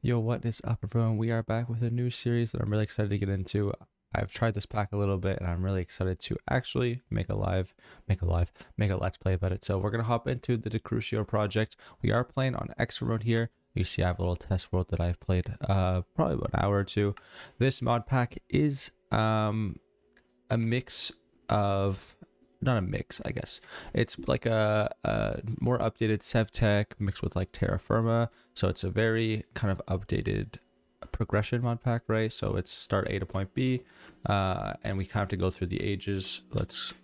Yo, what is up, everyone? We are back with a new series that I'm really excited to get into. I've tried this pack a little bit and I'm really excited to actually make a let's play about it. So we're going to hop into the Decursio Project. We are playing on extra mode here. You see I have a little test world that I've played probably about an hour or two. This mod pack is a mix of, not a mix, I guess. It's like a more updated SevTech mixed with like Terra Firma. So it's a very kind of updated progression mod pack, right? So it's start A to point B, and we kind of have to go through the ages. Let's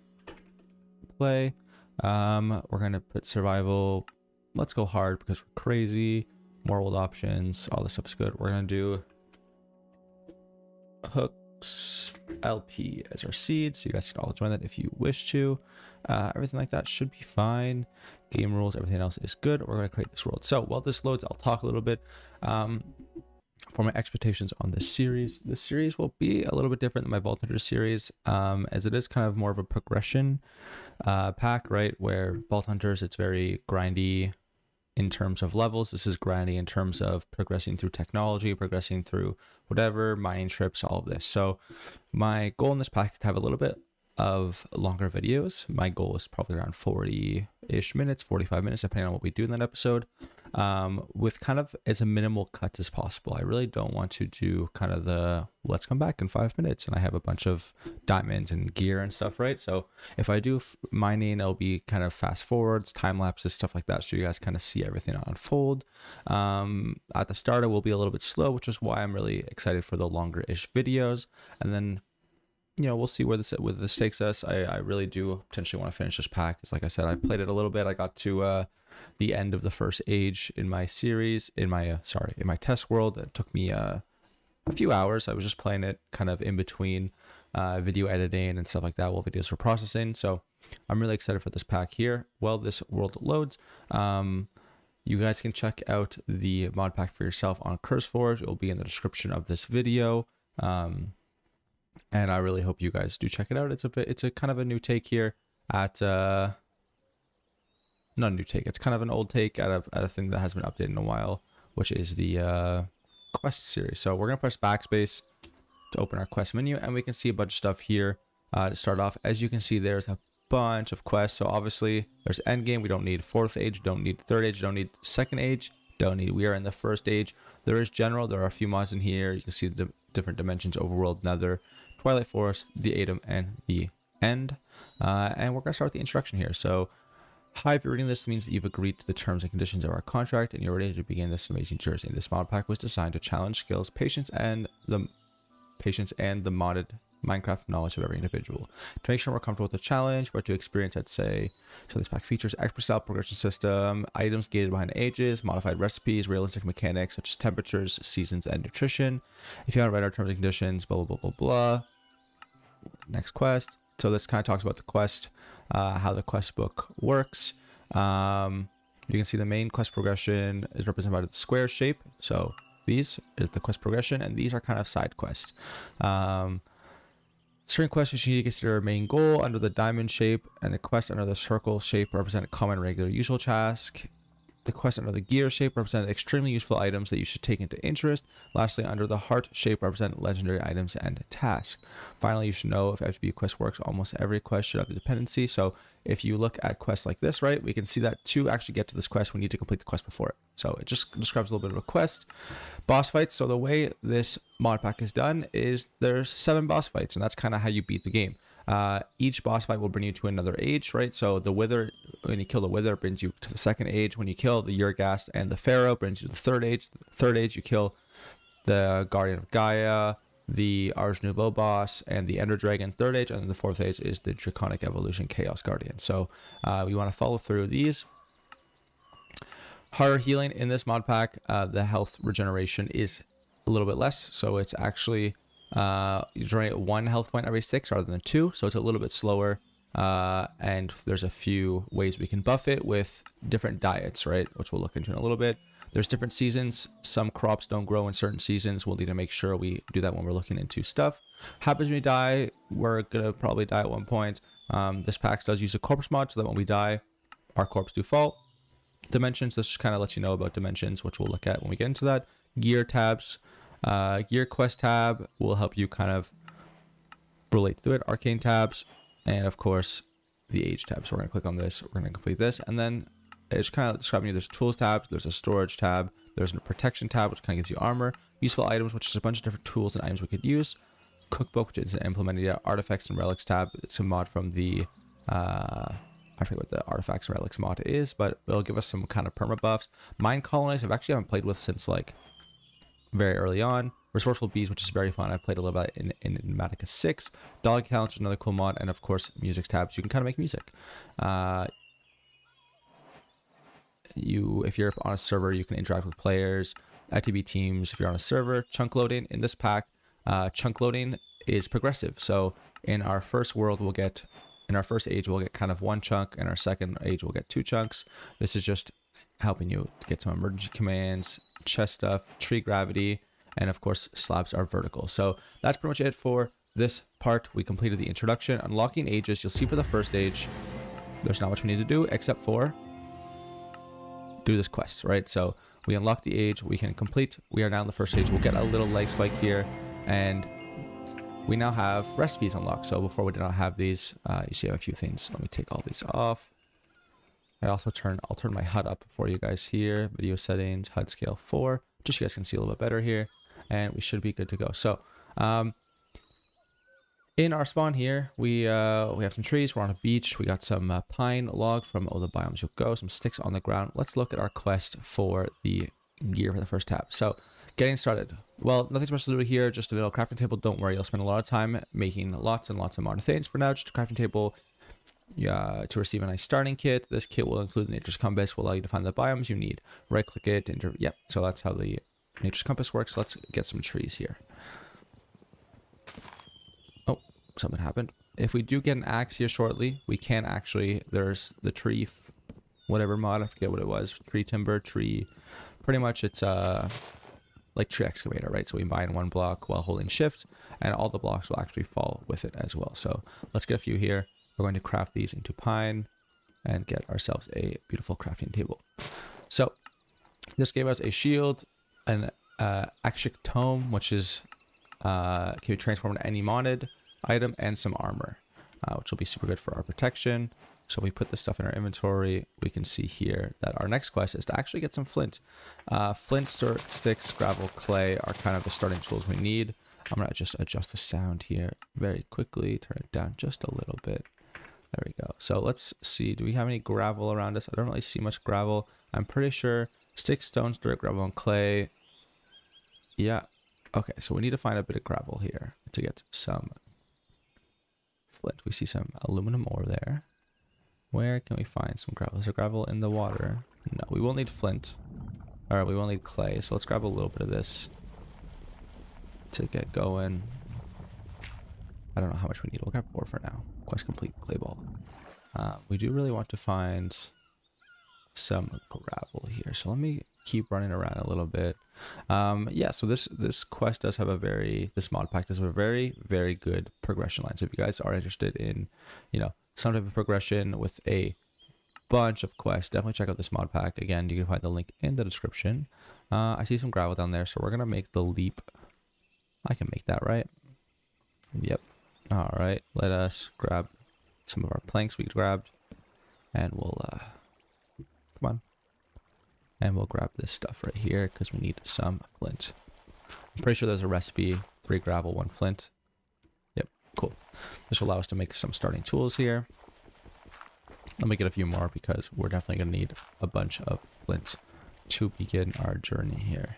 play. We're gonna put survival. Let's go hard because we're crazy. More world options. All this stuff is good. We're gonna do hooks LP as our seed, so you guys can all join that if you wish to. Everything like that should be fine. Game rules, everything else is good. We're going to create this world. So while this loads, I'll talk a little bit for my expectations on this series. This series will be a little bit different than my Vault Hunter series, as it is kind of more of a progression pack, right? Where Vault Hunters, it's very grindy in terms of levels. This is grindy in terms of progressing through technology, progressing through whatever, mining trips, all of this. So my goal in this pack is to have a little bit of longer videos. My goal is probably around 40-ish minutes, 45 minutes, depending on what we do in that episode, with kind of as a minimal cut as possible. I really don't want to do kind of the let's come back in 5 minutes and I have a bunch of diamonds and gear and stuff, right? So if I do mining, it'll be kind of fast forwards, time lapses, stuff like that, so you guys kind of see everything unfold. At the start it will be a little bit slow, which is why I'm really excited for the longer-ish videos, and then we'll see where this takes us. I really do potentially want to finish this pack. Because like I said, I've played it a little bit. I got to the end of the first age in my series, in my test world. It took me a few hours. I was just playing it kind of in between video editing and stuff like that while videos were processing. So I'm really excited for this pack here. While this world loads, you guys can check out the mod pack for yourself on CurseForge. It will be in the description of this video. And I really hope you guys do check it out. It's a kind of a new take here at not a new take. It's kind of an old take at a thing that has been updated in a while, which is the quest series. So we're gonna press backspace to open our quest menu, and we can see a bunch of stuff here to start off. As you can see, there's a bunch of quests. So obviously there's end game. We don't need fourth age. Don't need third age. Don't need second age. We are in the first age. There is general. There are a few mods in here. You can see the different dimensions: overworld, nether, Twilight Forest, the Atom, and the End. And we're going to start with the introduction here. So, hi, if you're reading this, it means that you've agreed to the terms and conditions of our contract and you're ready to begin this amazing journey. This mod pack was designed to challenge skills, patience, and the modded Minecraft knowledge of every individual. To make sure we're comfortable with the challenge, we're to experience, I'd say, so this pack features expert style progression system, items gated behind ages, modified recipes, realistic mechanics such as temperatures, seasons, and nutrition. If you haven't read our terms and conditions, blah, blah, blah, blah, blah. Next quest. So this kind of talks about the quest, how the quest book works. You can see the main quest progression is represented by the square shape. So these is the quest progression, and these are kind of side quests. Certain quests you need to consider a main goal under the diamond shape, and the quest under the circle shape represent a common, regular, usual task. The quest under the gear shape represent extremely useful items that you should take into interest. Lastly, under the heart shape represent legendary items and tasks. Finally, you should know if FGB quest works, almost every quest should have a dependency. So if you look at quests like this, right, we can see that to actually get to this quest, we need to complete the quest before it. So it just describes a little bit of a quest. Boss fights. So the way this mod pack is done is there's 7 boss fights, and that's kind of how you beat the game. Each boss fight will bring you to another age, right? So the Wither, when you kill the Wither, it brings you to the second age. When you kill the Urghast and the Pharaoh, brings you to the third age. The third age, you kill the Guardian of Gaia, the Ars Nouveau boss, and the Ender Dragon, third age. And then the fourth age is the Draconic Evolution Chaos Guardian. So we want to follow through these. Harder healing in this mod pack, the health regeneration is a little bit less. So it's actually you generate 1 health point every 6 rather than 2, so it's a little bit slower, and there's a few ways we can buff it with different diets, right, which we'll look into in a little bit. There's different seasons. Some crops don't grow in certain seasons. We'll need to make sure we do that when we're looking into stuff. Happens when we die, we're gonna probably die at one point. This pack does use a corpse mod, so that when we die, our corpse do fall. Dimensions, this just kind of lets you know about dimensions, which we'll look at when we get into that. gear tabs. Gear quest tab will help you kind of relate to it. Arcane tabs, and of course the age tab. So we're going to click on this, we're going to complete this, and then it's kind of describing you. There's tools tabs, there's a storage tab, there's a protection tab, which kind of gives you armor, useful items, which is a bunch of different tools and items we could use, cookbook, which is an implemented artifacts and relics tab. It's a mod from the I forget what the artifacts and relics mod is, but it'll give us some kind of perma buffs. Mine colonies I've actually haven't played with since like very early on. Resourceful bees, which is very fun. I played a little bit in Matica 6. Dog counts is another cool mod, and of course music tabs. You can kind of make music. If you're on a server, you can interact with players, ITB teams. If you're on a server, chunk loading in this pack. Chunk loading is progressive. So in our first world, in our first age, we'll get kind of 1 chunk. In our second age, we'll get 2 chunks. This is just helping you to get some emergency commands, chest stuff, tree gravity, and of course slabs are vertical. So that's pretty much it for this part. We completed the introduction. Unlocking ages, you'll see for the first age, there's not much we need to do except for do this quest, right? So we unlock the age, we can complete. We are now in the first age. We'll get a little leg spike here, and we now have recipes unlocked. So before we did not have these, you see I have a few things. Let me take all these off. I'll turn my HUD up for you guys here. Video settings, HUD scale 4, just so you guys can see a little bit better here, and we should be good to go. So in our spawn here, we have some trees. We're on a beach. We got some pine log from all the biomes you'll go, some sticks on the ground. Let's look at our quest for the gear for the first tab. So getting started. Well, nothing special to do here, just a little crafting table. Don't worry, you'll spend a lot of time making lots and lots of modern things. For now, just a crafting table. To receive a nice starting kit. This kit will include Nature's Compass, will allow you to find the biomes you need. Right click it, yep. So that's how the Nature's Compass works. Let's get some trees here. Oh, something happened. If we do get an axe here shortly, we can actually, there's the tree, whatever mod, I forget what it was, tree timber, tree, pretty much it's like tree excavator, right? So we bind 1 block while holding shift, and all the blocks will actually fall with it as well. So let's get a few here. We're going to craft these into pine and get ourselves a beautiful crafting table. So this gave us a shield, an Akshik tome, which is can be transformed into any modded item, and some armor, which will be super good for our protection. So if we put this stuff in our inventory, we can see here that our next quest is to actually get some flint. Flint sticks, gravel, clay are kind of the starting tools we need. I'm going to just adjust the sound here very quickly, turn it down just a little bit. There we go. So let's see, do we have any gravel around us? I don't really see much gravel. I'm pretty sure sticks, stones, dirt, gravel, and clay. Yeah. Okay, so we need to find a bit of gravel here to get some flint. We see some aluminum ore there. Where can we find some gravel? Is there gravel in the water? No, we will need flint. All right, we will need clay. So let's grab a little bit of this to get going. I don't know how much we need. We'll grab 4 for now. Quest complete, clay ball. We do really want to find some gravel here. So let me keep running around a little bit. Yeah, so this quest does have this mod pack does have a very, very good progression line. So if you guys are interested in, some type of progression with a bunch of quests, definitely check out this mod pack. Again, you can find the link in the description. I see some gravel down there, so we're gonna make the leap. I can make that, right? Yep. All right, let us grab some of our planks we grabbed, and we'll come on, and we'll grab this stuff right here because we need some flint. I'm pretty sure there's a recipe: 3 gravel, 1 flint. Yep, cool. This will allow us to make some starting tools here. Let me get a few more because we're definitely gonna need a bunch of flint to begin our journey here.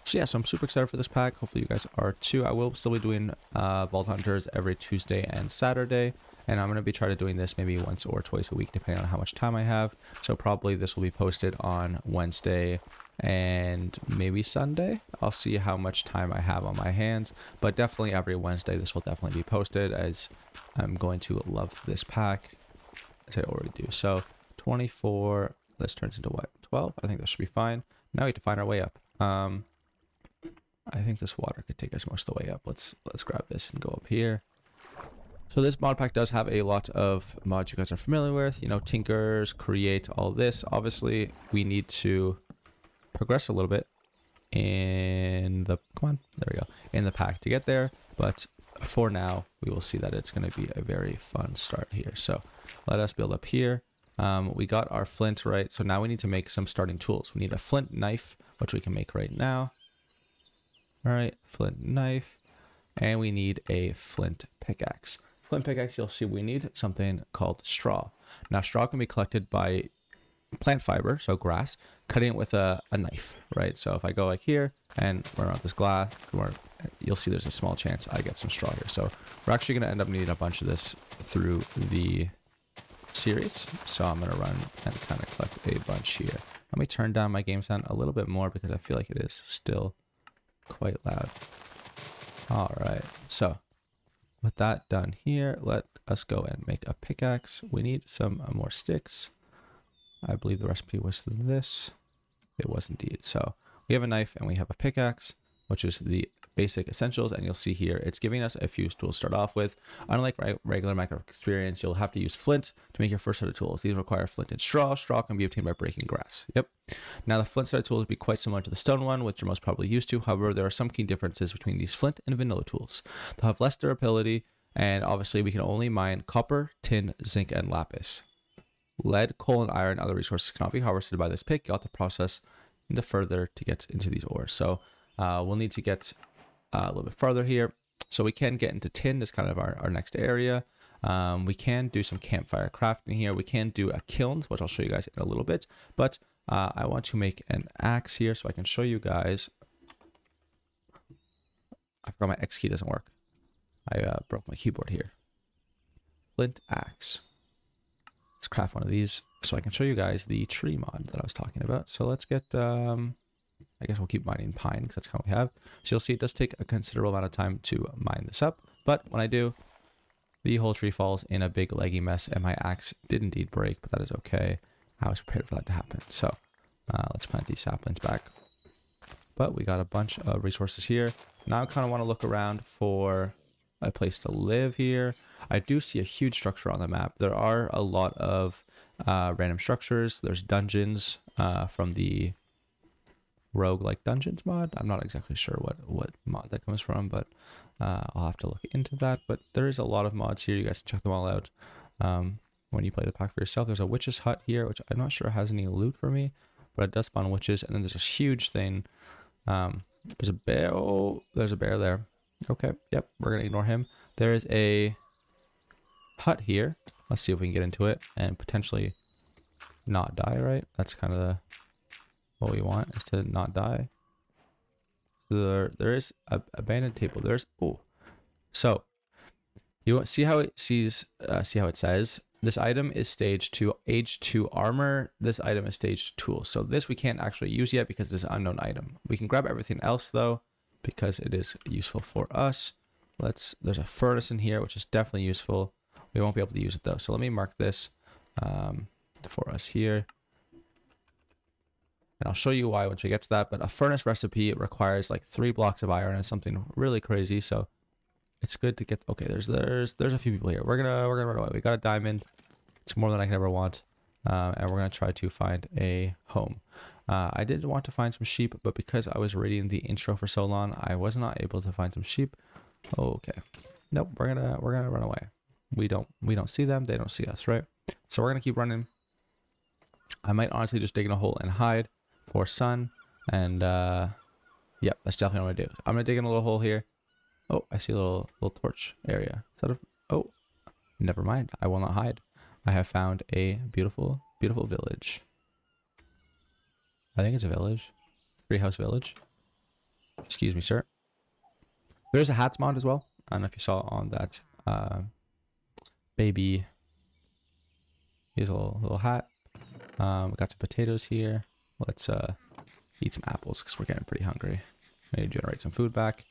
So yeah, so I'm super excited for this pack. Hopefully you guys are too. I will still be doing Vault Hunters every Tuesday and Saturday. And I'm going to be trying to doing this maybe once or twice a week, depending on how much time I have. So probably this will be posted on Wednesday and maybe Sunday. I'll see how much time I have on my hands. But definitely every Wednesday, this will definitely be posted, as I'm going to love this pack, as I already do. So 24, this turns into what? 12? I think that should be fine. Now we have to find our way up. I think this water could take us most of the way up. Let's grab this and go up here. So this mod pack does have a lot of mods you guys are familiar with, tinkers, create, all this. Obviously, we need to progress a little bit in the, come on, there we go, in the pack to get there. But for now, we will see that it's going to be a very fun start here. So let us build up here. We got our flint, right? So now we need to make some starting tools. We need a flint knife, which we can make right now. All right, flint knife. And we need a flint pickaxe. Flint pickaxe, you'll see we need something called straw. Now, straw can be collected by plant fiber, so grass, cutting it with a knife, right? So if I go like here and run around this glass, you'll see there's a small chance I get some straw here. So we're actually going to end up needing a bunch of this through the series. So I'm going to run and kind of collect a bunch here. Let me turn down my game sound a little bit more because I feel like it is still quite loud. All right, so with that done here, let us go and make a pickaxe. We need some more sticks. I believe the recipe was this. It was indeed. So we have a knife and we have a pickaxe, which is the basic essentials. And you'll see here, it's giving us a few tools to start off with. Unlike regular Minecraft experience, you'll have to use flint to make your first set of tools. These require flint and straw. Straw can be obtained by breaking grass. Yep. Now the flint set of tools would be quite similar to the stone one, which you're most probably used to. However, there are some key differences between these flint and vanilla tools. They'll have less durability, and obviously we can only mine copper, tin, zinc, and lapis. Lead, coal, and iron, other resources cannot be harvested by this pick. You'll have to process into further to get into these ores. So we'll need to get a little bit farther here. So we can get into tin. That's kind of our next area. We can do some campfire crafting here. We can do a kiln, which I'll show you guys in a little bit. But I want to make an axe here so I can show you guys. I forgot my X key doesn't work. I broke my keyboard here. Flint axe. Let's craft one of these so I can show you guys the tree mod that I was talking about. So let's get, I guess we'll keep mining pine because that's how we have. So you'll see it does take a considerable amount of time to mine this up. But when I do, the whole tree falls in a big leggy mess and my axe did indeed break, but that is okay. I was prepared for that to happen. So let's plant these saplings back. But we got a bunch of resources here. Now I kind of want to look around for a place to live here. I do see a huge structure on the map. There are a lot of random structures. There's dungeons from the roguelike dungeons mod. I'm not exactly sure what mod that comes from, but I'll have to look into that. But there is a lot of mods here. You guys can check them all out when you play the pack for yourself. There's a witch's hut here, which I'm not sure has any loot for me, but it does spawn witches. And then there's this huge thing. There's a bear. Oh, there's a bear there. Okay, yep, we're gonna ignore him. There is a hut here. Let's see if we can get into it and potentially not die, right? That's kind of what we want, is to not die. So there is a abandoned table. There's, oh, so you see how it see how it says this item is stage 2, age 2 armor. This item is stage 2 tool. So this we can't actually use yet because it is an unknown item. We can grab everything else though, because it is useful for us. There's a furnace in here, which is definitely useful. We won't be able to use it though. So let me mark this for us here. And I'll show you why once we get to that. But a furnace recipe requires like 3 blocks of iron and something really crazy. So it's good to get, okay, there's a few people here. We're gonna run away. We got a diamond. It's more than I can ever want. And we're gonna try to find a home. I did want to find some sheep, but because I was reading the intro for so long, I was not able to find some sheep. Okay. Nope, we're gonna run away. We don't see them, they don't see us, right? So we're gonna keep running. I might honestly just dig in a hole and hide for sun. And yeah, that's definitely what I'm gonna do. I'm gonna dig in a little hole here. Oh, I see a little torch area. Is that a, oh, never mind. I will not hide. I have found a beautiful, beautiful village. I think it's a village. Treehouse village. Excuse me, sir. There's a hats mod as well. I don't know if you saw on that baby. Here's a little hat. We got some potatoes here. Let's eat some apples because we're getting pretty hungry. I need to generate some food back.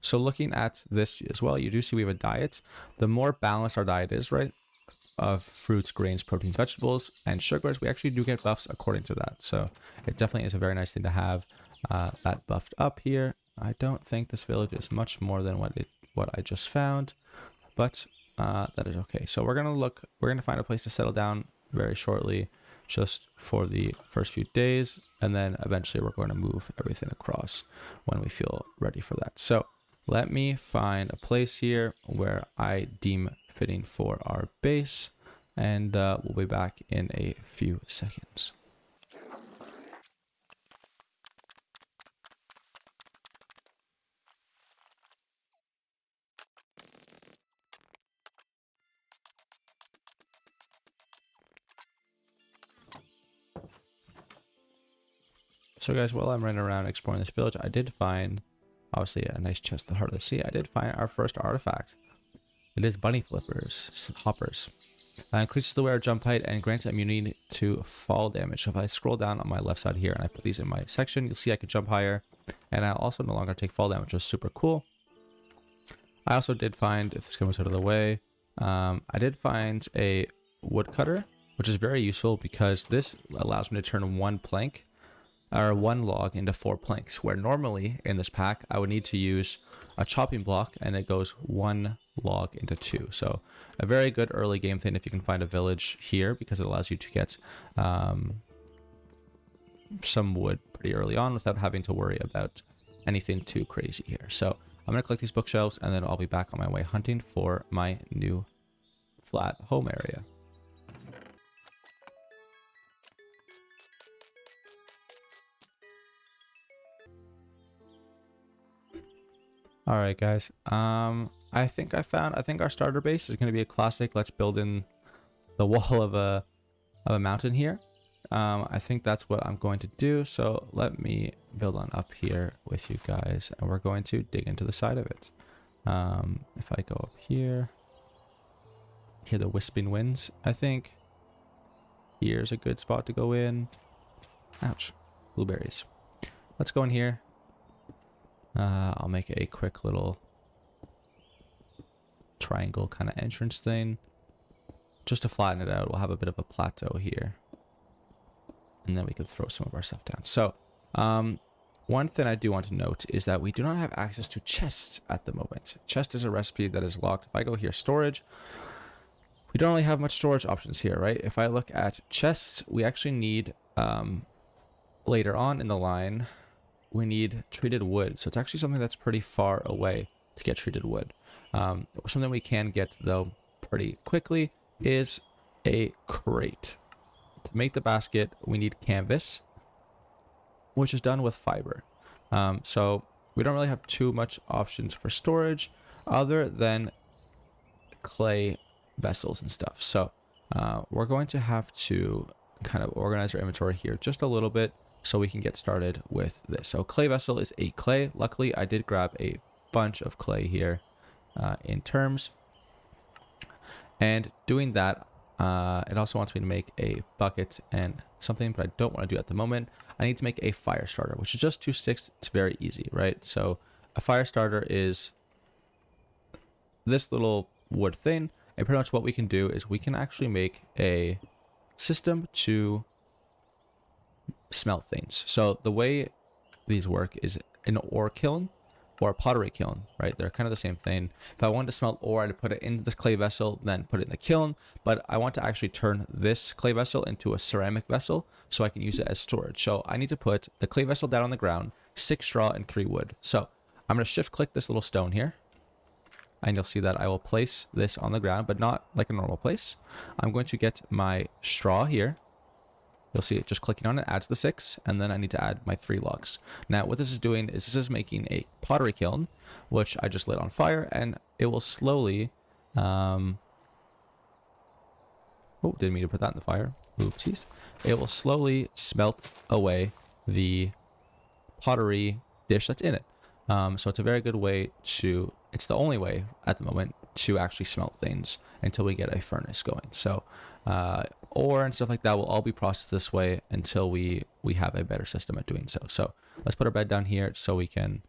So looking at this as well, you do see we have a diet. The more balanced our diet is, right, of fruits, grains, proteins, vegetables, and sugars, we actually do get buffs according to that. So it definitely is a very nice thing to have that buffed up here. I don't think this village is much more than what I just found, but that is okay. So we're gonna find a place to settle down very shortly. just for the first few days, and then eventually we're going to move everything across when we feel ready for that. So let me find a place here where I deem fitting for our base, and we'll be back in a few seconds. So guys, while I'm running around exploring this village, I did find, obviously, a nice chest at the heart of the sea. I did find our first artifact. It is bunny flippers, hoppers. Increases the wearer jump height and grants immunity to fall damage. So if I scroll down on my left side here and I put these in my section, you'll see I can jump higher, and I also no longer take fall damage, which is super cool. I also did find, if this goes out of the way, I did find a woodcutter, which is very useful because this allows me to turn one plank or one log into 4 planks, where normally in this pack I would need to use a chopping block and it goes 1 log into 2. So a very good early game thing if you can find a village here, because it allows you to get some wood pretty early on without having to worry about anything too crazy here. So I'm going to collect these bookshelves, and then I'll be back on my way hunting for my new flat home area. All right, guys. I think our starter base is going to be a classic. Let's build in the wall of a mountain here. I think that's what I'm going to do. So let me build on up here with you guys, and we're going to dig into the side of it. If I go up here, hear the wisping winds. I think here's a good spot to go in. Ouch, blueberries. Let's go in here. I'll make a quick little triangle kind of entrance thing just to flatten it out. We'll have a bit of a plateau here, and then we can throw some of our stuff down. So one thing I do want to note is that we do not have access to chests at the moment. Chest is a recipe that is locked. If I go here, storage, we don't really have much storage options here, right? If I look at chests, we actually need later on in the line, we need treated wood. So it's actually something that's pretty far away to get treated wood. Something we can get though pretty quickly is a crate. To make the basket, we need canvas, which is done with fiber. So we don't really have too much options for storage other than clay vessels and stuff. So we're going to have to kind of organize our inventory here just a little bit so we can get started with this. So clay vessel is 8 clay. Luckily, I did grab a bunch of clay here in terms. And doing that, it also wants me to make a bucket and something, but I don't want to do at the moment. I need to make a fire starter, which is just 2 sticks. It's very easy, right? So a fire starter is this little wood thing. And pretty much what we can do is we can actually make a system to smelt things. So the way these work is an ore kiln or a pottery kiln, right? They're kind of the same thing. If I wanted to smelt ore, I'd put it into this clay vessel, then put it in the kiln. But I want to actually turn this clay vessel into a ceramic vessel so I can use it as storage. So I need to put the clay vessel down on the ground, 6 straw and 3 wood. So I'm going to shift click this little stone here, and you'll see that I will place this on the ground, but not like a normal place. I'm going to get my straw here. You'll see it just clicking on it adds the 6, and then I need to add my 3 logs. Now what this is doing is this is making a pottery kiln, which I just lit on fire, and it will slowly oh, didn't mean to put that in the fire. Oopsies. It will slowly smelt away the pottery dish that's in it. So it's a very good way to, it's the only way at the moment to actually smelt things until we get a furnace going. So ore and stuff like that will all be processed this way until we have a better system at doing so. So let's put our bed down here so we can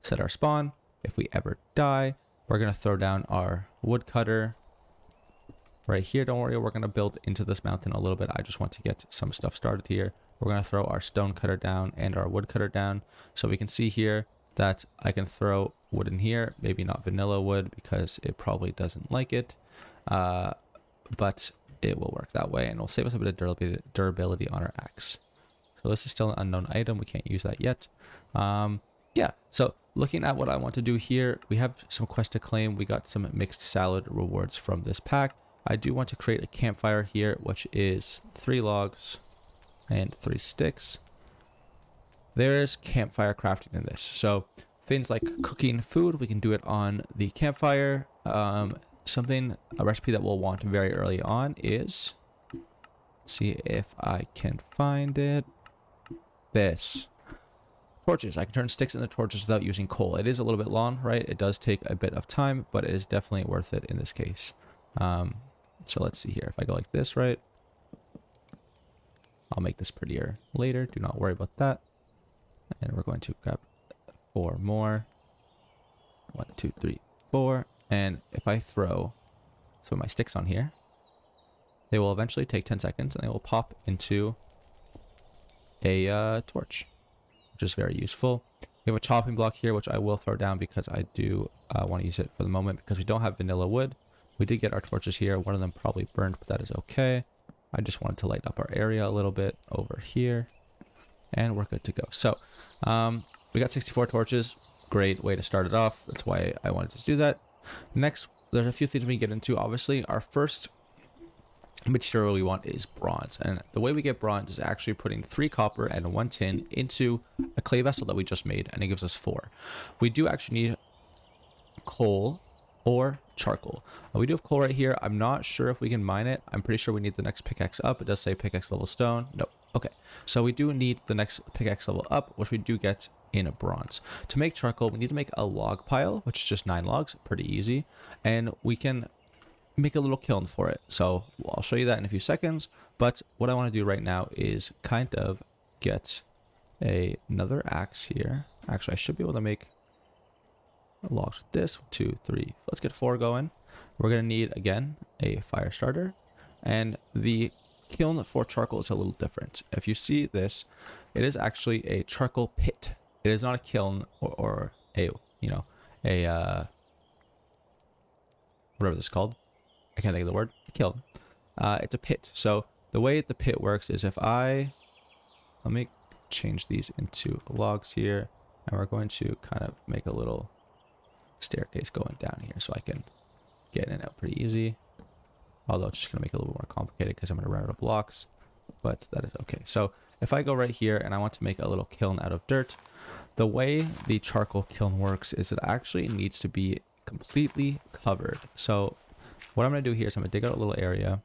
set our spawn. If we ever die, we're going to throw down our woodcutter right here. Don't worry, we're going to build into this mountain a little bit. I just want to get some stuff started here. We're going to throw our stone cutter down and our wood cutter down. So we can see here that I can throw wood in here, maybe not vanilla wood because it probably doesn't like it. But it will work that way, and it'll save us a bit of durability on our axe. So this is still an unknown item. We can't use that yet. Yeah, so looking at what I want to do here, we have some quest to claim. We got some mixed salad rewards from this pack. I do want to create a campfire here, which is 3 logs and 3 sticks. There's campfire crafting in this. So things like cooking food, we can do it on the campfire. A recipe that we'll want very early on is, see if I can find it, this. Torches. I can turn sticks into torches without using coal. It is a little bit long, right? It does take a bit of time, but it is definitely worth it in this case. So let's see here. If I go like this, right? I'll make this prettier later. Do not worry about that. And we're going to grab 4 more. 1, 2, 3, 4. And if I throw some of my sticks on here, they will eventually take 10 seconds and they will pop into a torch, which is very useful. We have a chopping block here, which I will throw down because I do want to use it for the moment because we don't have vanilla wood. We did get our torches here. One of them probably burned, but that is okay. I just wanted to light up our area a little bit over here, and we're good to go. So we got 64 torches. Great way to start it off. That's why I wanted to do that. Next, there's a few things we can get into. Obviously, our first material we want is bronze, and the way we get bronze is actually putting 3 copper and 1 tin into a clay vessel that we just made, and it gives us 4. We do actually need coal or charcoal. We do have coal right here. I'm not sure if we can mine it. I'm pretty sure we need the next pickaxe up. It does say pickaxe level stone. Nope. Okay, so we do need the next pickaxe level up, which we do get in a bronze. To make charcoal, we need to make a log pile, which is just 9 logs, pretty easy, and we can make a little kiln for it. So I'll show you that in a few seconds, but what I want to do right now is kind of get another axe here. Actually, I should be able to make logs with this. 1, 2, 3. Let's get 4 going. We're going to need, again, a fire starter, and the kiln for charcoal is a little different. If you see this, it is actually a charcoal pit. It is not a kiln or a, you know, a whatever this is called. I can't think of the word. A kiln. It's a pit. So the way the pit works is if let me change these into logs here, and we're going to kind of make a little staircase going down here so I can get in and out pretty easy. Although it's just going to make it a little more complicated because I'm going to run out of blocks, but that is okay. So if I go right here and I want to make a little kiln out of dirt, the way the charcoal kiln works is it actually needs to be completely covered. So what I'm going to do here is I'm going to dig out a little area.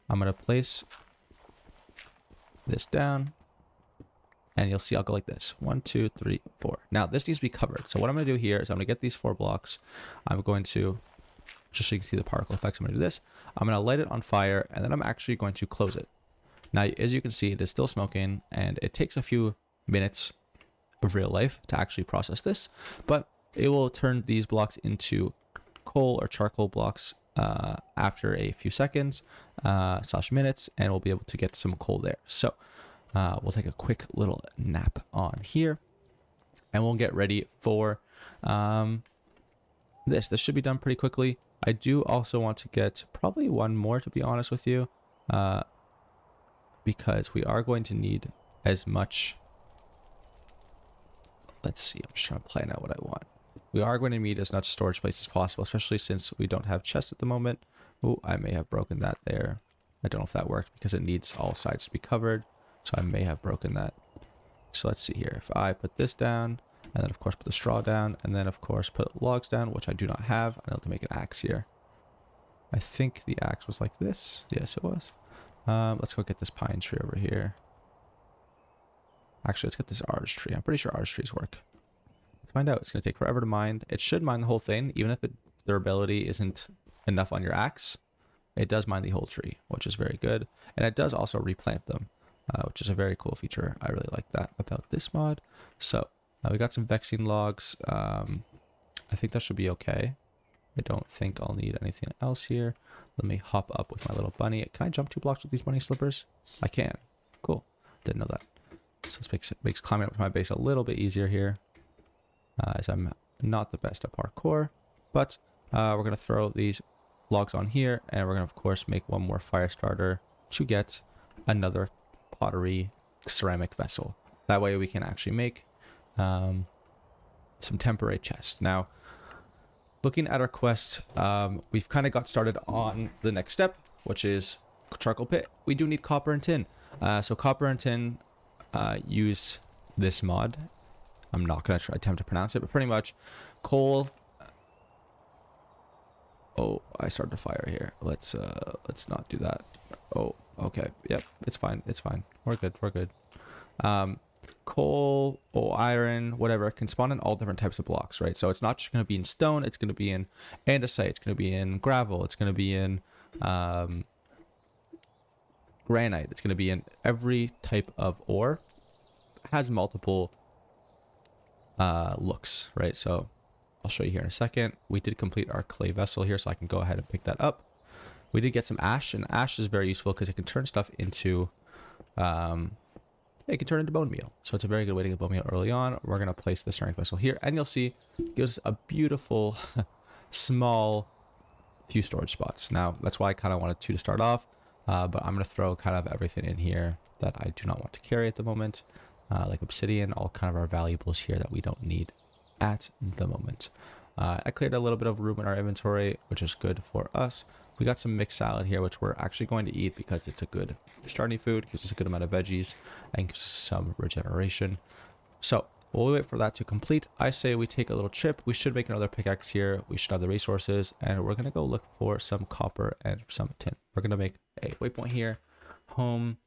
I'm going to place this down, and you'll see I'll go like this. 1, 2, 3, 4. Now this needs to be covered. So what I'm going to do here is I'm going to get these 4 blocks. I'm going to, just so you can see the particle effects, I'm going to do this. I'm going to light it on fire, and then I'm actually going to close it. Now, as you can see, it is still smoking, and it takes a few minutes of real life to actually process this, but it will turn these blocks into coal or charcoal blocks after a few seconds / minutes, and we'll be able to get some coal there. So we'll take a quick little nap on here, and we'll get ready for this. This should be done pretty quickly. I do also want to get probably 1 more, to be honest with you, because we are going to need as much. Let's see, I'm just trying to plan out what I want. We are going to need as much storage space as possible, especially since we don't have chests at the moment. Oh, I may have broken that there. I don't know if that worked because it needs all sides to be covered. So I may have broken that. So let's see here. If I put this down, and then of course put the straw down, and then of course put logs down, which I do not have. I need to make an axe here. I think the axe was like this. Yes, it was. Let's go get this pine tree over here. Actually, let's get this arch tree. I'm pretty sure arch trees work. Let's find out. It's going to take forever to mine. It should mine the whole thing, even if the durability isn't enough on your axe. It does mine the whole tree, which is very good. And it does also replant them, which is a very cool feature. I really like that about this mod. So we got some vexing logs. I think that should be okay. I don't think I'll need anything else here. Let me hop up with my little bunny. Can I jump 2 blocks with these bunny slippers? I can. Cool. Didn't know that. So this makes climbing up to my base a little bit easier here, as I'm not the best at parkour. But we're going to throw these logs on here, and we're gonna of course make one more fire starter to get another pottery ceramic vessel. That way we can actually make some temporary chests. Now, looking at our quest, we've kind of got started on the next step, which is charcoal pit. We do need copper and tin. So copper and tin use this mod. I'm not going to attempt to pronounce it, but pretty much coal. Oh, I started a fire here. Let's not do that. Oh, okay. Yep, it's fine. It's fine. We're good. We're good. Coal or iron, whatever, can spawn in all different types of blocks, right? So it's not just going to be in stone. It's going to be in andesite. It's going to be in gravel. It's going to be in granite. It's going to be in every type of ore. It has multiple looks, right? So I'll show you here in a second. We did complete our clay vessel here, so I can go ahead and pick that up. We did get some ash, and ash is very useful because it can turn stuff into it can turn into bone meal. So it's a very good way to get bone meal early on. We're going to place the ceramic vessel here, and you'll see it gives us a beautiful small few storage spots. Now, that's why I kind of wanted to start off, but I'm going to throw kind of everything in here that I do not want to carry at the moment, like obsidian, all kind of our valuables here that we don't need at the moment. I cleared a little bit of room in our inventory, which is good for us. We got some mixed salad here, which we're actually going to eat because it's a good starting food, gives us a good amount of veggies, and gives us some regeneration. So while we wait for that to complete, I say we take a little trip. We should make another pickaxe here. We should have the resources, and we're going to go look for some copper and some tin. We're going to make a waypoint here, home,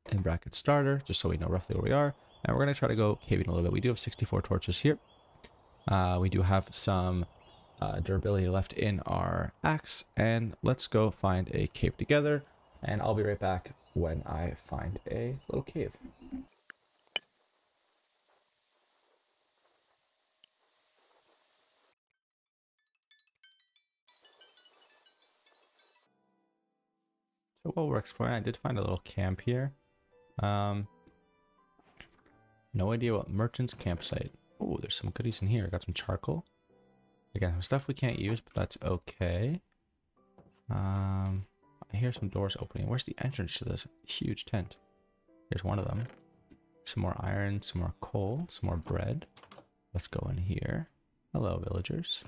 in brackets starter, just so we know roughly where we are. And we're going to try to go caving a little bit. We do have 64 torches here. We do have some durability left in our axe, and let's go find a cave together, and I'll be right back when I find a little cave. So while we're exploring, I did find a little camp here. No idea what merchant's campsite. Oh, there's some goodies in here. I got some charcoal. Again, some stuff we can't use, but that's okay. I hear some doors opening. Where's the entrance to this huge tent? Here's one of them. Some more iron, some more coal, some more bread. Let's go in here. Hello, villagers.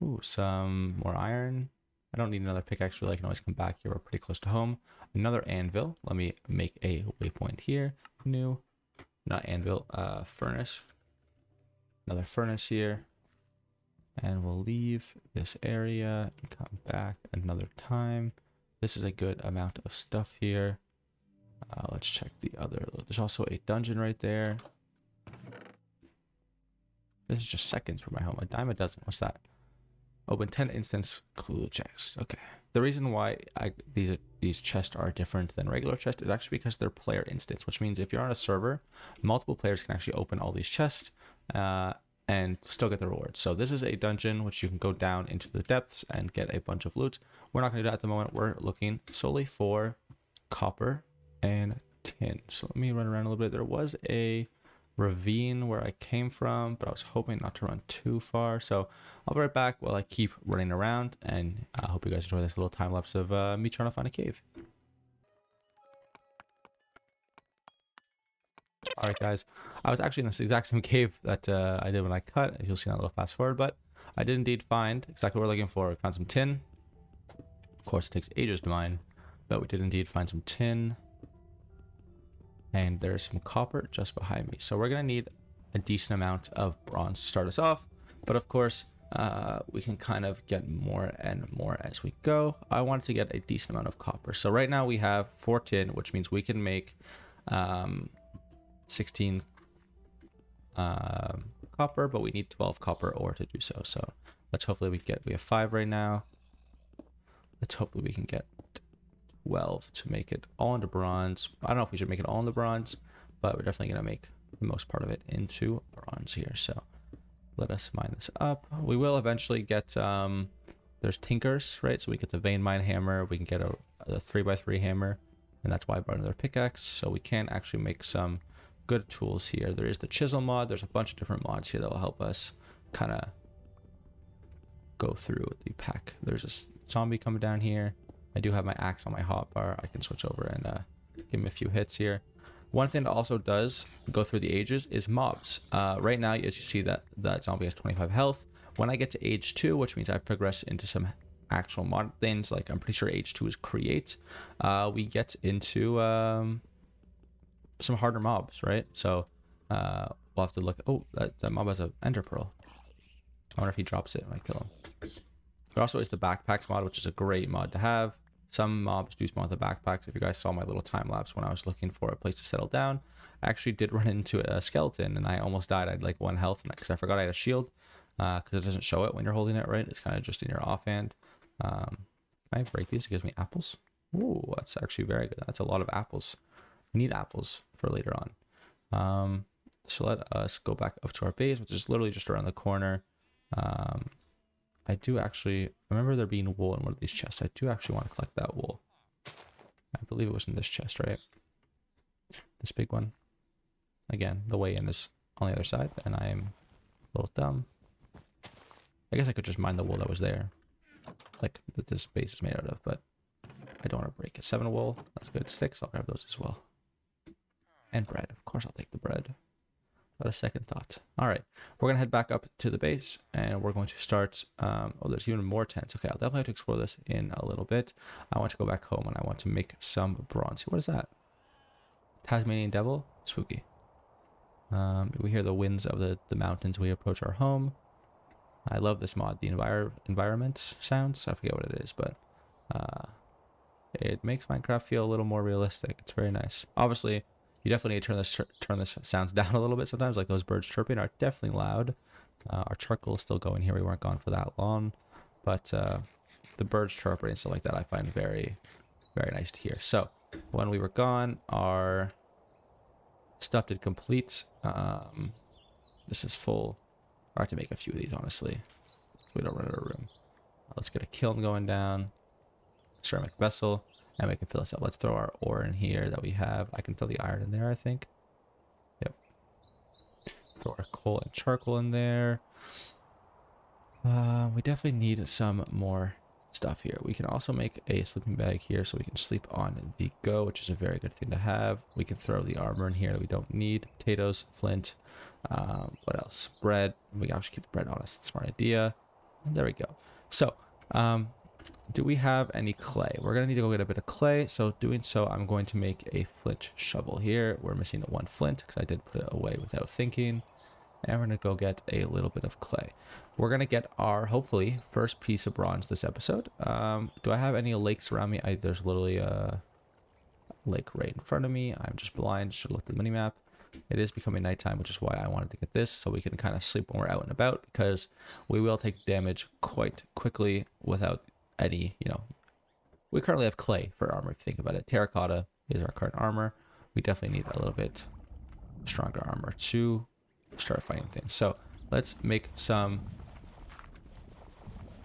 Ooh, some more iron. I don't need another pickaxe really. I can always come back here. We're pretty close to home. Another anvil. Let me make a waypoint here. New. Not anvil, furnace. Another furnace here. And we'll leave this area and come back another time. This is a good amount of stuff here. Let's check the other. There's also a dungeon right there. This is just seconds from my home. A dime a dozen. What's that? Open 10 instance clue chest. Okay. The reason why these chests are different than regular chests is actually because they're player instance, which means if you're on a server, multiple players can actually open all these chests and still get the rewards. So this is a dungeon which you can go down into the depths and get a bunch of loot. We're not going to do that at the moment. We're looking solely for copper and tin. So let me run around a little bit. There was a ravine where I came from, but I was hoping not to run too far. So I'll be right back while I keep running around, and I hope you guys enjoy this little time lapse of me trying to find a cave. All right, guys, I was actually in this exact same cave that I did when I cut. You'll see that little fast forward, but I did indeed find exactly what we're looking for. We found some tin. Of course, it takes ages to mine, but we did indeed find some tin. And there's some copper just behind me. So we're going to need a decent amount of bronze to start us off. But of course, we can kind of get more and more as we go. I wanted to get a decent amount of copper. So right now we have 4 tin, which means we can make 16 copper, but we need 12 copper ore to do so. So let's hopefully we have 5 right now. Let's hopefully we can get 12 to make it all into bronze. I don't know if we should make it all into bronze, but we're definitely going to make the most part of it into bronze here. So let us mine this up. We will eventually get, there's tinkers, right? So we get the vein mine hammer. We can get a 3x3 hammer, and that's why I brought another pickaxe. So we can actually make some good tools here. There is the chisel mod. There's a bunch of different mods here that will help us kind of go through the pack. There's a zombie coming down here. I do have my axe on my hotbar. I can switch over and give him a few hits here. One thing that also does go through the ages is mobs. Right now, as you see, that zombie has 25 health. When I get to age 2, which means I progress into some actual mod things, like I'm pretty sure age 2 is create, we get into some harder mobs, right? So we'll have to look. Oh, that mob has an ender pearl. I wonder if he drops it when I kill him. There also is the backpacks mod, which is a great mod to have. Some mobs do spawn with the backpacks. If you guys saw my little time lapse when I was looking for a place to settle down, I actually did run into a skeleton and I almost died. I had like 1 health because I forgot I had a shield, because it doesn't show it when you're holding it, right? It's kind of just in your offhand. Can I break these? It gives me apples. Ooh, that's actually very good. That's a lot of apples. We need apples for later on. So let us go back up to our base, which is literally just around the corner. I do actually remember there being wool in one of these chests. I do actually want to collect that wool. I believe it was in this chest, right? This big one. Again, the way in is on the other side, and I am a little dumb. I guess I could just mine the wool that was there, like that this base is made out of, but I don't want to break it. 7 wool, that's good. Sticks, I'll grab those as well. And bread, of course I'll take the bread. Without a second thought. All right, we're gonna head back up to the base and we're going to start. Oh, there's even more tents. Okay, I'll definitely have to explore this in a little bit. I want to go back home and I want to make some bronze. What is that? Tasmanian devil? Spooky. We hear the winds of the mountains. We approach our home. I love this mod. The environment sounds. I forget what it is, but it makes Minecraft feel a little more realistic. It's very nice. Obviously, you definitely need to turn this sounds down a little bit sometimes. Like those birds chirping are definitely loud. Our charcoal is still going here. We weren't gone for that long, but the birds chirping and stuff like that I find very, very nice to hear. So when we were gone, our stuff did complete. This is full. I have to make a few of these, honestly, so we don't run out of room. Let's get a kiln going down. Ceramic vessel. And we can fill this up. Let's throw our ore in here that we have. I can throw the iron in there, I think. Yep. Throw our coal and charcoal in there. We definitely need some more stuff here. We can also make a sleeping bag here so we can sleep on the go, which is a very good thing to have. We can throw the armor in here that we don't need. Potatoes, flint. What else? Bread. We can actually keep the bread on us. Smart idea. And there we go. So, do we have any clay? We're going to need to go get a bit of clay. So doing so, I'm going to make a flint shovel here. We're missing 1 flint because I did put it away without thinking. And we're going to go get a little bit of clay. We're going to get our, hopefully, first piece of bronze this episode. Do I have any lakes around me? There's literally a lake right in front of me. I'm just blind. Should look at the minimap. It is becoming nighttime, which is why I wanted to get this, so we can kind of sleep when we're out and about, because we will take damage quite quickly without any, we currently have clay for armor if you think about it. Terracotta is our current armor. We definitely need a little bit stronger armor to start fighting things. So let's make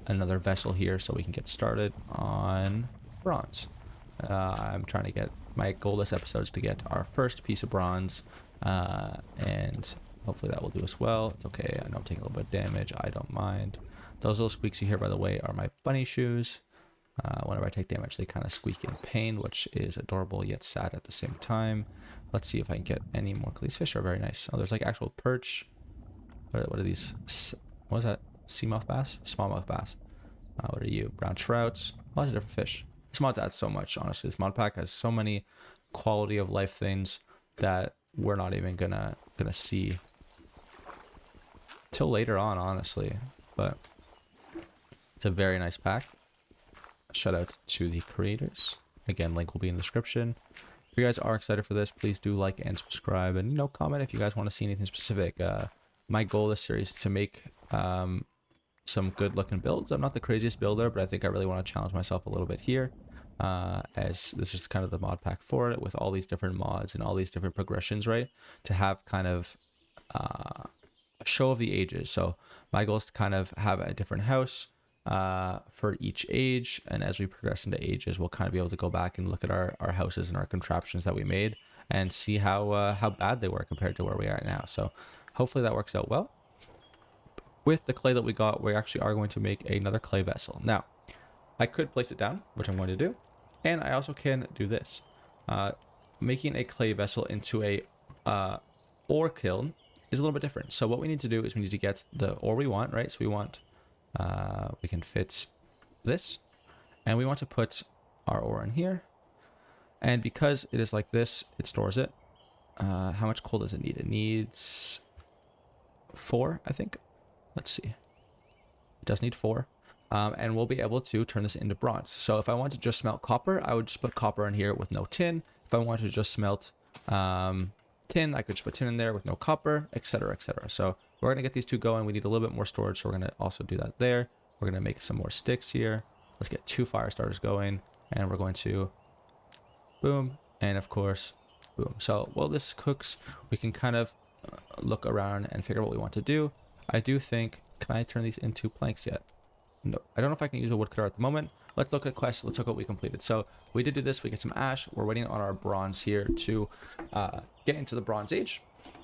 another vessel here so we can get started on bronze. I'm trying to get, my goal this episode is to get our first piece of bronze, and hopefully that will do us well. It's okay, I know I'm taking a little bit of damage, I don't mind. Those little squeaks you hear, by the way, are my bunny shoes. Whenever I take damage, they kind of squeak in pain, which is adorable yet sad at the same time. Let's see if I can get any more. These fish are very nice. Oh, there's like actual perch. What are these? What is that? Seamouth bass? Smallmouth bass. What are you? Brown trouts. A lot of different fish. This mod adds so much, honestly. This mod pack has so many quality of life things that we're not even gonna see till later on, honestly. But it's a very nice pack. Shout out to the creators. Again, link will be in the description. If you guys are excited for this, please do like and subscribe, and comment if you guys want to see anything specific. My goal this series is to make some good looking builds. I'm not the craziest builder, but I think I really want to challenge myself a little bit here, as this is kind of the mod pack for it, with all these different mods and all these different progressions, right? To have kind of a show of the ages. So my goal is to kind of have a different house for each age, and as we progress into ages, we'll kind of be able to go back and look at our houses and our contraptions that we made and see how bad they were compared to where we are now. So hopefully that works out well. with the clay that we got, we actually are going to make another clay vessel. Now, I could place it down, which I'm going to do, and I also can do this. Making a clay vessel into a ore kiln is a little bit different. So what we need to do is we need to get the ore we want, right? So we want, we can fit this, and we want to put our ore in here. And because it is like this, it stores it. How much coal does it need? It needs 4, I think. Let's see. It does need 4. And we'll be able to turn this into bronze. So if I want to just smelt copper, I would just put copper in here with no tin. If I want to just smelt tin, I could just put tin in there with no copper, etc., etc. So we're going to get these two going. We need a little bit more storage, so we're going to also do that there. We're going to make some more sticks here. Let's get 2 fire starters going, and we're going to boom, and of course, boom. So while this cooks, we can kind of look around and figure out what we want to do. I do think, can I turn these into planks yet? No, I don't know if I can use a woodcutter at the moment. Let's look at quests. Let's look at what we completed. So we did do this. We get some ash. We're waiting on our bronze here to get into the Bronze Age.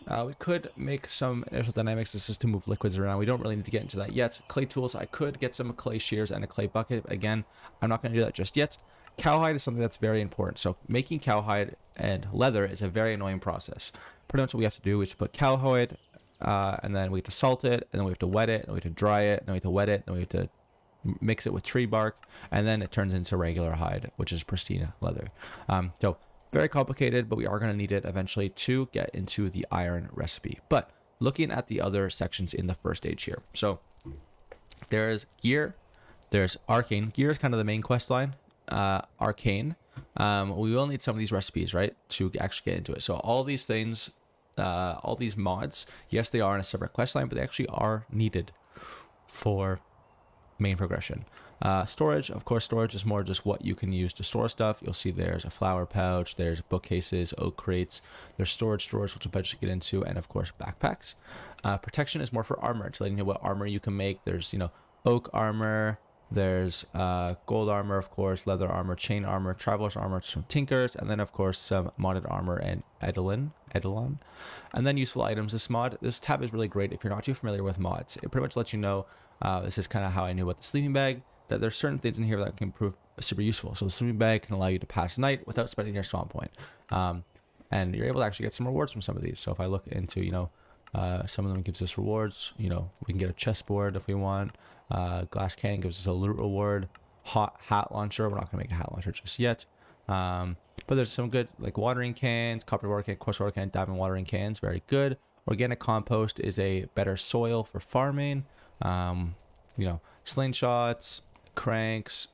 We could make some initial dynamics. This is to move liquids around. We don't really need to get into that yet. Clay tools. I could get some clay shears and a clay bucket. Again, I'm not going to do that just yet. Cowhide is something that's very important. So making cowhide and leather is a very annoying process. Pretty much what we have to do is to put cowhide, and then we have to salt it, and then we have to wet it, and we have to dry it, and then we have to wet it, and then we have to mix it with tree bark, and then it turns into regular hide, which is pristine leather. So very complicated, but we are going to need it eventually to get into the iron recipe. But looking at the other sections in the first age here, so there's gear, there's arcane. Gear is kind of the main quest line. Arcane, we will need some of these recipes, right, to actually get into it. So all these things, all these mods, yes, they are in a separate quest line, but they actually are needed for main progression. Storage, of course, storage is more just what you can use to store stuff. You'll see there's a flower pouch, there's bookcases, oak crates, there's storage drawers, which we'll eventually get into, and of course backpacks. Protection is more for armor, to let you know what armor you can make. There's, you know, oak armor, there's gold armor, of course, leather armor, chain armor, traveler's armor, some tinkers, and then of course some modded armor and eidolon. And then useful items. This tab is really great if you're not too familiar with mods. It pretty much lets you know, this is kind of how I knew about the sleeping bag, that there's certain things in here that can prove super useful. So the sleeping bag can allow you to pass the night without spending your spawn point. And you're able to actually get some rewards from some of these. So if I look into, you know, some of them gives us rewards. You know, we can get a chessboard if we want. Glass can gives us a loot reward. Hot hat launcher. We're not going to make a hat launcher just yet. But there's some good, like, watering cans, copper water can, coarse water can, diamond watering cans. Very good. Organic compost is a better soil for farming. You know, slingshots, cranks.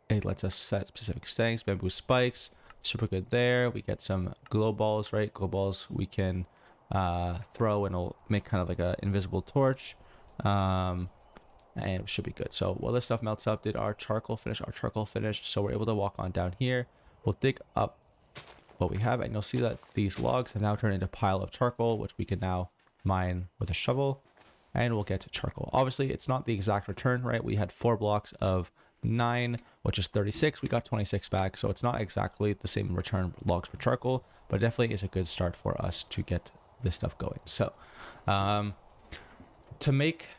It lets us set specific stanks. Bamboo spikes. Super good there. We get some glow balls, right? Glow balls we can throw, and it'll make kind of like an invisible torch. And it should be good. So while this stuff melts up, did our charcoal finish? Our charcoal finished, so we're able to walk on down here. We'll dig up what we have, and you'll see that these logs have now turned into a pile of charcoal, which we can now mine with a shovel, and we'll get to charcoal. Obviously, it's not the exact return, right? We had 4 blocks of 9, which is 36. We got 26 back, so it's not exactly the same return logs for charcoal, but it definitely is a good start for us to get this stuff going. So to make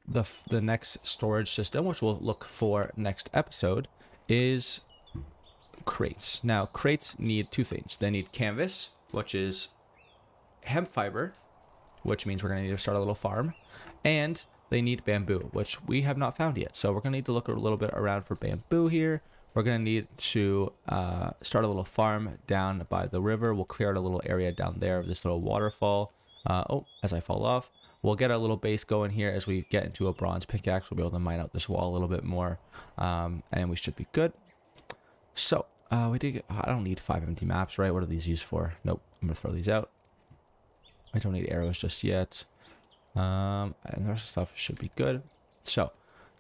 the next storage system, which we'll look for next episode, is crates. Now, crates need 2 things. They need canvas, which is hemp fiber, which means we're going to need to start a little farm, and they need bamboo, which we have not found yet. So we're going to need to look a little bit around for bamboo here. We're going to need to start a little farm down by the river. We'll clear out a little area down there of this little waterfall. As I fall off, we'll get a little base going here. As we get into a bronze pickaxe, we'll be able to mine out this wall a little bit more, and we should be good. So we did get, I don't need 5 empty maps, right? What are these used for? Nope, I'm gonna throw these out. I don't need arrows just yet, and the rest of the stuff should be good. So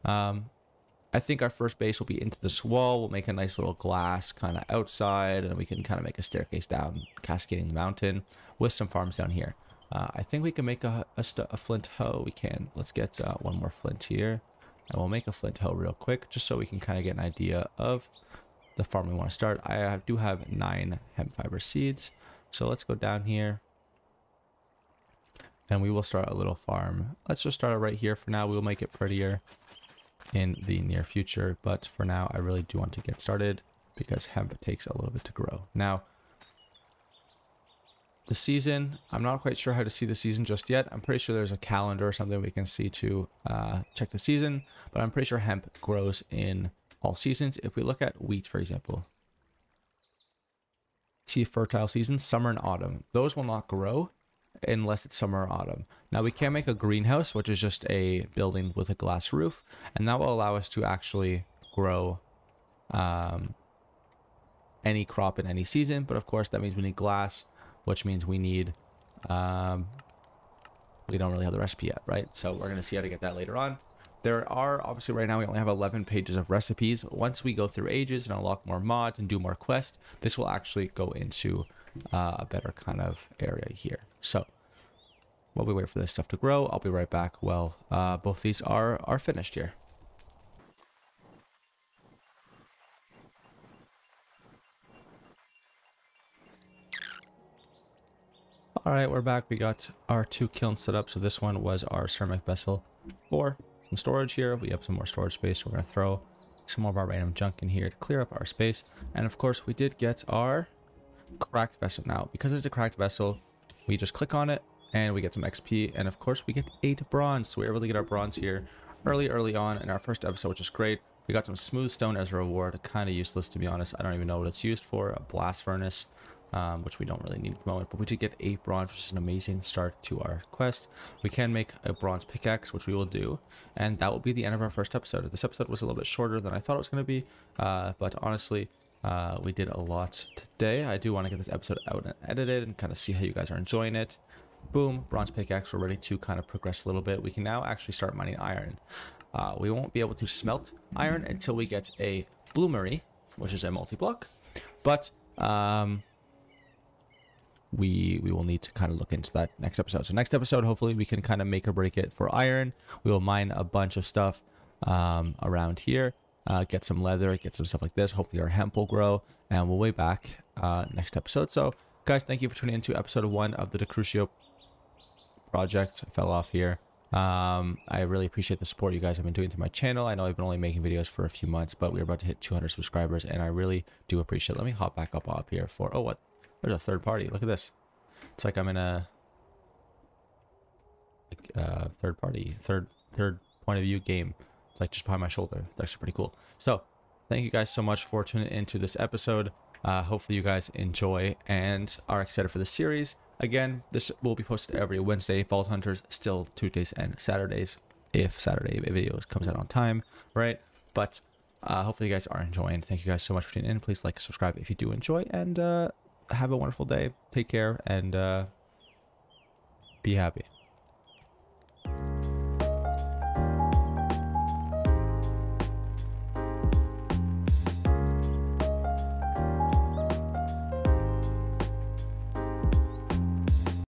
I think our first base will be into this wall. We'll make a nice little glass kind of outside, and we can kind of make a staircase down, cascading the mountain with some farms down here. I think we can make a flint hoe. We can. Let's get 1 more flint here, and we'll make a flint hoe real quick, just so we can kind of get an idea of the farm we want to start. I do have 9 hemp fiber seeds, so let's go down here. and we will start a little farm. Let's just start it right here for now. We'll make it prettier in the near future, but for now I really do want to get started because hemp takes a little bit to grow. Now the season, I'm not quite sure how to see the season just yet. I'm pretty sure there's a calendar or something we can see to check the season, but I'm pretty sure hemp grows in all seasons. If we look at wheat, for example, see fertile seasons, summer and autumn. Those will not grow unless it's summer or autumn. Now we can make a greenhouse, which is just a building with a glass roof, and that will allow us to actually grow any crop in any season. But of course that means we need glass, which means we need we don't really have the recipe yet, right? So we're going to see how to get that later on. There are, obviously right now we only have 11 pages of recipes. Once we go through ages and unlock more mods and do more quests, this will actually go into a better kind of area here. So while we wait for this stuff to grow, I'll be right back. Well, both these are finished here. All right, we're back. We got our 2 kilns set up. So this one was our ceramic vessel for some storage here. We have some more storage space. So we're going to throw some more of our random junk in here to clear up our space. And of course, we did get our cracked vessel. Now, because it's a cracked vessel, we just click on it and we get some XP. And of course, we get 8 bronze. So we're able to get our bronze here early on in our first episode, which is great. We got some smooth stone as a reward. Kind of useless, to be honest. I don't even know what it's used for. A blast furnace. Which we don't really need at the moment, but we did get 8 bronze, which is an amazing start to our quest. We can make a bronze pickaxe, which we will do, and that will be the end of our first episode. This episode was a little bit shorter than I thought it was going to be, but honestly, we did a lot today. I do want to get this episode out and edited and kind of see how you guys are enjoying it. Boom, bronze pickaxe. We're ready to kind of progress a little bit. We can now actually start mining iron. We won't be able to smelt iron until we get a bloomery, which is a multi-block, but we will need to kind of look into that next episode. So next episode, hopefully we can kind of make or break it for iron. We will mine a bunch of stuff around here, get some leather, get some stuff like this. Hopefully our hemp will grow, and we'll be back next episode. So guys, thank you for tuning into episode 1 of the Decursio Project. I fell off here. I really appreciate the support you guys have been doing to my channel. I know I've been only making videos for a few months, but we're about to hit 200 subscribers, and I really do appreciate it. Let me hop back up here for, oh, what? There's a third party. Look at this. It's like I'm in a third point of view game. It's like just behind my shoulder. It's actually pretty cool. So thank you guys so much for tuning into this episode. Hopefully you guys enjoy and are excited for the series. Again, this will be posted every Wednesday. Vault Hunters still Tuesdays and Saturdays, if Saturday videos comes out on time, right? But hopefully you guys are enjoying. Thank you guys so much for tuning in. Please like and subscribe if you do enjoy, and have a wonderful day. Take care, and be happy.